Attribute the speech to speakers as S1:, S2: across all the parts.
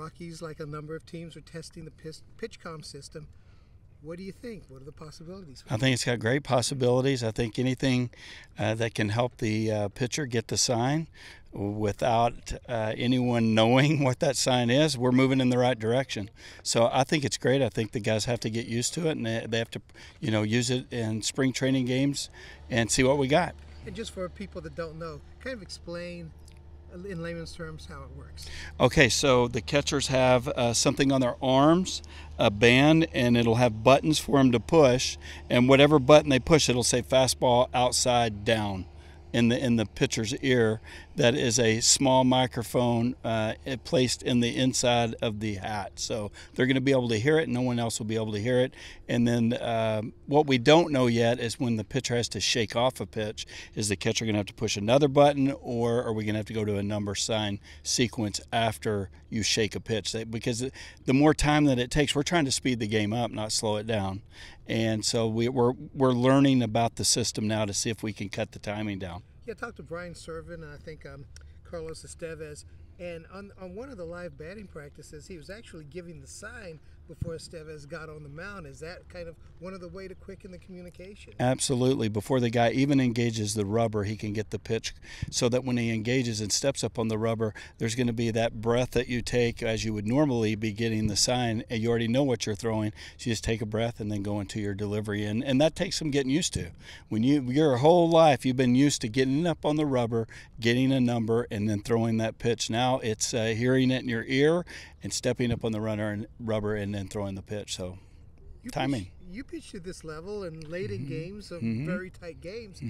S1: Rockies, like a number of teams, are testing the PitchCom system. What do you think? What are the possibilities?
S2: I think it's got great possibilities. I think anything that can help the pitcher get the sign without anyone knowing what that sign is, we're moving in the right direction. So I think it's great. I think the guys have to get used to it, and they have to, use it in spring training games and see what we got.
S1: And just for people that don't know, kind of explain in layman's terms how it works.
S2: Okay, so the catchers have something on their arms, a band, and it'll have buttons for them to push, and whatever button they push, it'll say fastball outside down in the pitcher's ear. That is a small microphone placed in the inside of the hat, so they're going to be able to hear it. No one else will be able to hear it. And then what we don't know yet is when the pitcher has to shake off a pitch, is the catcher going to have to push another button, or are we going to have to go to a number sign sequence after you shake a pitch? Because the more time that it takes, we're trying to speed the game up, not slow it down. And so we're learning about the system now to see if we can cut the timing down.
S1: Yeah, I talked to Brian Serven and I think Carlos Estevez, and on one of the live batting practices, he was actually giving the sign before Estevez got on the mound. Is that kind of one of the way to quicken the communication?
S2: Absolutely. Before the guy even engages the rubber, he can get the pitch, so that when he engages and steps up on the rubber, there's going to be that breath that you take as you would normally be getting the sign, and you already know what you're throwing, so you just take a breath and then go into your delivery. And that takes some getting used to. When your whole life you've been used to getting up on the rubber, getting a number, and then throwing that pitch. Now it's hearing it in your ear and stepping up on the rubber and then throwing the pitch. So timing.
S1: You pitched at this level and late in games of very tight games.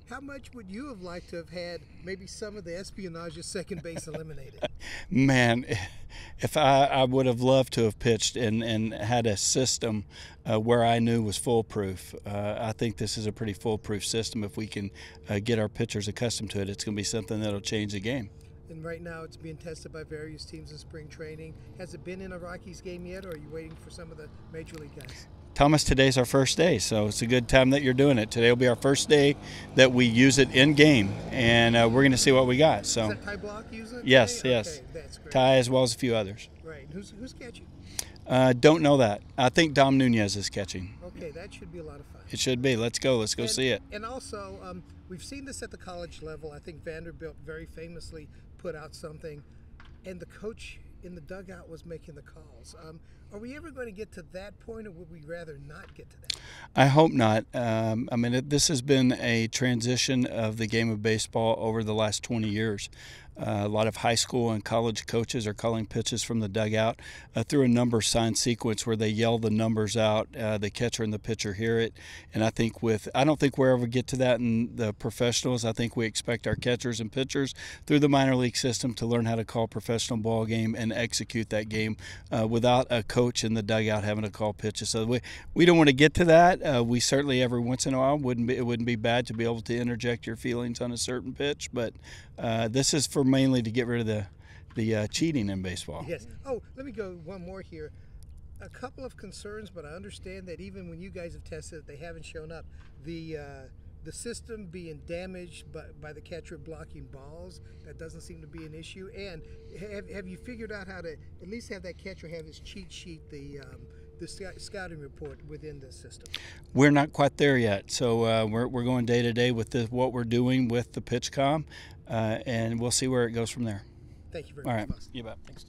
S1: How much would you have liked to have had maybe some of the espionage at second base eliminated?
S2: Man, if I would have loved to have pitched and had a system where I knew was foolproof. I think this is a pretty foolproof system. If we can get our pitchers accustomed to it, it's going to be something that'll change the game.
S1: And right now it's being tested by various teams in spring training. Has it been in a Rockies game yet, or are you waiting for some of the major league guys?
S2: Thomas, today's our first day, so it's a good time that you're doing it. Today will be our first day that we use it in game, and we're going to see what we got. So.
S1: Is that Ty Block using it?
S2: Yes,
S1: today?
S2: yes.
S1: Okay, that's great.
S2: Ty, as well as a few others.
S1: Right. Who's catching?
S2: Don't know that. I think Dom Nunez is catching.
S1: Okay, that should be a lot of fun.
S2: It should be. Let's go. Let's go see it.
S1: And also, we've seen this at the college level. I think Vanderbilt very famously put out something, and the coach in the dugout was making the calls. Are we ever going to get to that point, or would we rather not get to that?
S2: I hope not. I mean, this has been a transition of the game of baseball over the last 20 years. A lot of high school and college coaches are calling pitches from the dugout through a number sign sequence where they yell the numbers out. The catcher and the pitcher hear it. And I don't think we'll ever get to that in the professionals. I think we expect our catchers and pitchers through the minor league system to learn how to call professional ball game and execute that game without a coach in the dugout having to call pitches. So we don't want to get to that. We certainly every once in a while it wouldn't be bad to be able to interject your feelings on a certain pitch, but this is for mainly to get rid of the cheating in baseball.
S1: Yes. Oh, let me go one more here. A couple of concerns, but I understand that even when you guys have tested it, they haven't shown up. The system being damaged by the catcher blocking balls, that doesn't seem to be an issue. And have you figured out how to at least have that catcher have his cheat sheet, the scouting report within the system?
S2: We're not quite there yet, so we're going day to day with what we're doing with the PitchCom, and we'll see where it goes from there.
S1: Thank you very
S2: All
S1: much.
S2: Right. You bet. Thanks.